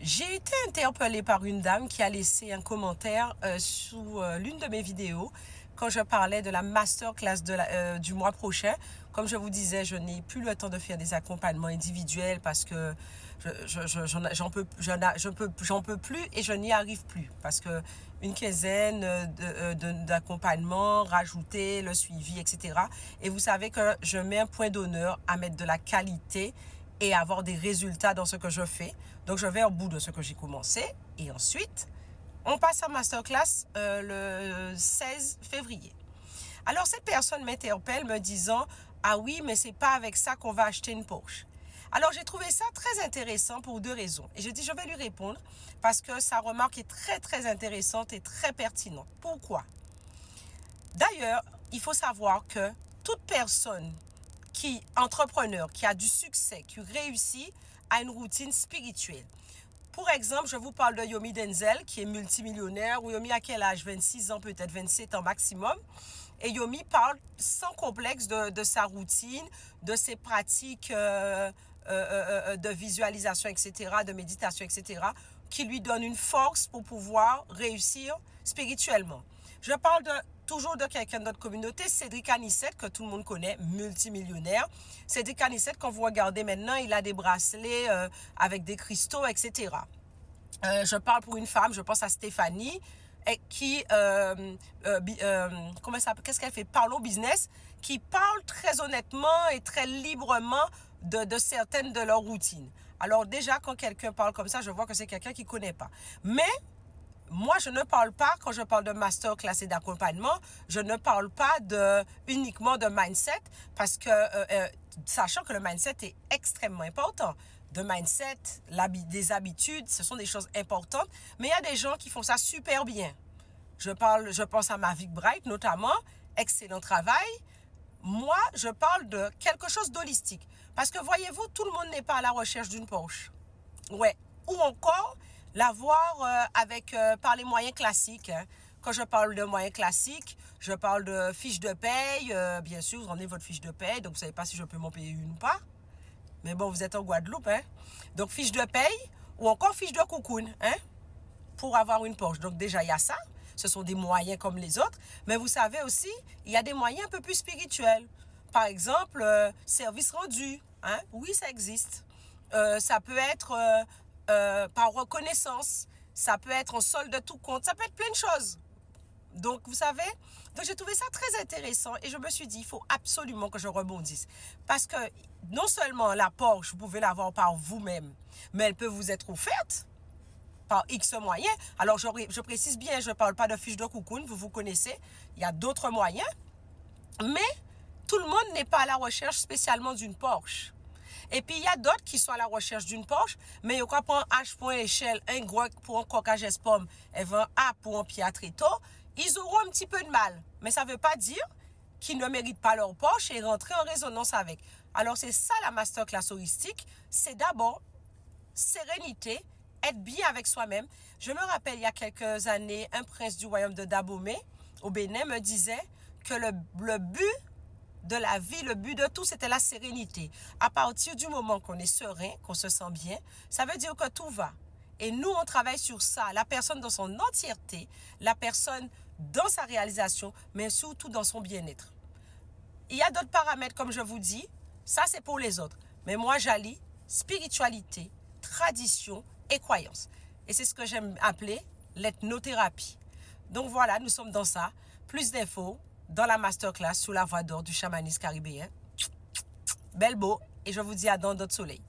J'ai été interpellée par une dame qui a laissé un commentaire sous l'une de mes vidéos quand je parlais de la masterclass du mois prochain. Comme je vous disais, je n'ai plus le temps de faire des accompagnements individuels parce que j'en peux plus et je n'y arrive plus. Parce que une quinzaine d'accompagnements, rajouter le suivi, etc. Et vous savez que je mets un point d'honneur à mettre de la qualité et avoir des résultats dans ce que je fais. Donc, je vais au bout de ce que j'ai commencé. Et ensuite, on passe à masterclass le 16 février. Alors, cette personne m'interpelle me disant « Ah oui, mais c'est pas avec ça qu'on va acheter une Porsche. » Alors, j'ai trouvé ça très intéressant pour deux raisons. Et je dis, je vais lui répondre parce que sa remarque est très, très intéressante et très pertinente. Pourquoi? D'ailleurs, il faut savoir que toute personne entrepreneur, qui a du succès, qui réussit, a une routine spirituelle. Pour exemple, je vous parle de Yomi Denzel, qui est multimillionnaire. Yomi a quel âge? 26 ans, peut-être 27 ans maximum. Et Yomi parle sans complexe de sa routine, de ses pratiques de visualisation, etc., de méditation, etc., qui lui donnent une force pour pouvoir réussir spirituellement. Je parle toujours de quelqu'un de notre communauté, Cédric Anissette, que tout le monde connaît, multimillionnaire. Cédric Anissette, quand vous regardez maintenant, il a des bracelets avec des cristaux, etc. Je parle pour une femme, je pense à Stéphanie, qui, qu'est-ce qu'elle fait? Parlons business, qui parle très honnêtement et très librement de certaines de leurs routines. Alors déjà, quand quelqu'un parle comme ça, je vois que c'est quelqu'un qui ne connaît pas. Mais moi, je ne parle pas, quand je parle de masterclass et d'accompagnement, je ne parle pas uniquement de mindset parce que, sachant que le mindset est extrêmement important. De mindset, des habitudes, ce sont des choses importantes, mais il y a des gens qui font ça super bien. Je pense à Mavic Bright notamment, excellent travail. Moi, je parle de quelque chose d'holistique. Parce que voyez-vous, tout le monde n'est pas à la recherche d'une Porsche. Ouais. Ou encore, l'avoir par les moyens classiques. Hein. Quand je parle de moyens classiques, je parle de fiche de paye. Bien sûr, vous en avez votre fiche de paye, donc vous ne savez pas si je peux m'en payer une ou pas. Mais bon, vous êtes en Guadeloupe. Hein. Donc, fiche de paye ou encore fiche de cocoon hein, pour avoir une Porsche. Donc, déjà, il y a ça. Ce sont des moyens comme les autres. Mais vous savez aussi, il y a des moyens un peu plus spirituels. Par exemple, service rendu. Hein. Oui, ça existe. Ça peut être par reconnaissance. Ça peut être en solde de tout compte. Ça peut être plein de choses. Donc, vous savez, j'ai trouvé ça très intéressant et je me suis dit, il faut absolument que je rebondisse. Parce que non seulement la Porsche, vous pouvez l'avoir par vous-même, mais elle peut vous être offerte par X moyens. Alors, je précise bien, je ne parle pas de fiche de cocoon, vous connaissez. Il y a d'autres moyens. Mais tout le monde n'est pas à la recherche spécialement d'une Porsche. Et puis, il y a d'autres qui sont à la recherche d'une Porsche, mais il y a quoi pour un H pour une échelle, un gros pour un coquage pomme, et un A pour un pied à tréteau, ils auront un petit peu de mal. Mais ça ne veut pas dire qu'ils ne méritent pas leur Porsche et rentrer en résonance avec. Alors, c'est ça la masterclass holistique. C'est d'abord sérénité, être bien avec soi-même. Je me rappelle, il y a quelques années, un prince du royaume de Dahomey, au Bénin, me disait que le but de la vie, le but de tout, c'était la sérénité. À partir du moment qu'on est serein, qu'on se sent bien, ça veut dire que tout va. Et nous, on travaille sur ça, la personne dans son entièreté, la personne dans sa réalisation, mais surtout dans son bien-être. Il y a d'autres paramètres, comme je vous dis, ça c'est pour les autres. Mais moi, j'allie spiritualité, tradition et croyance. Et c'est ce que j'aime appeler l'ethnothérapie. Donc voilà, nous sommes dans ça. Plus d'infos dans la masterclass sous la voie d'or du chamanisme caribéen. Belle beau et je vous dis à dans d'autres soleils.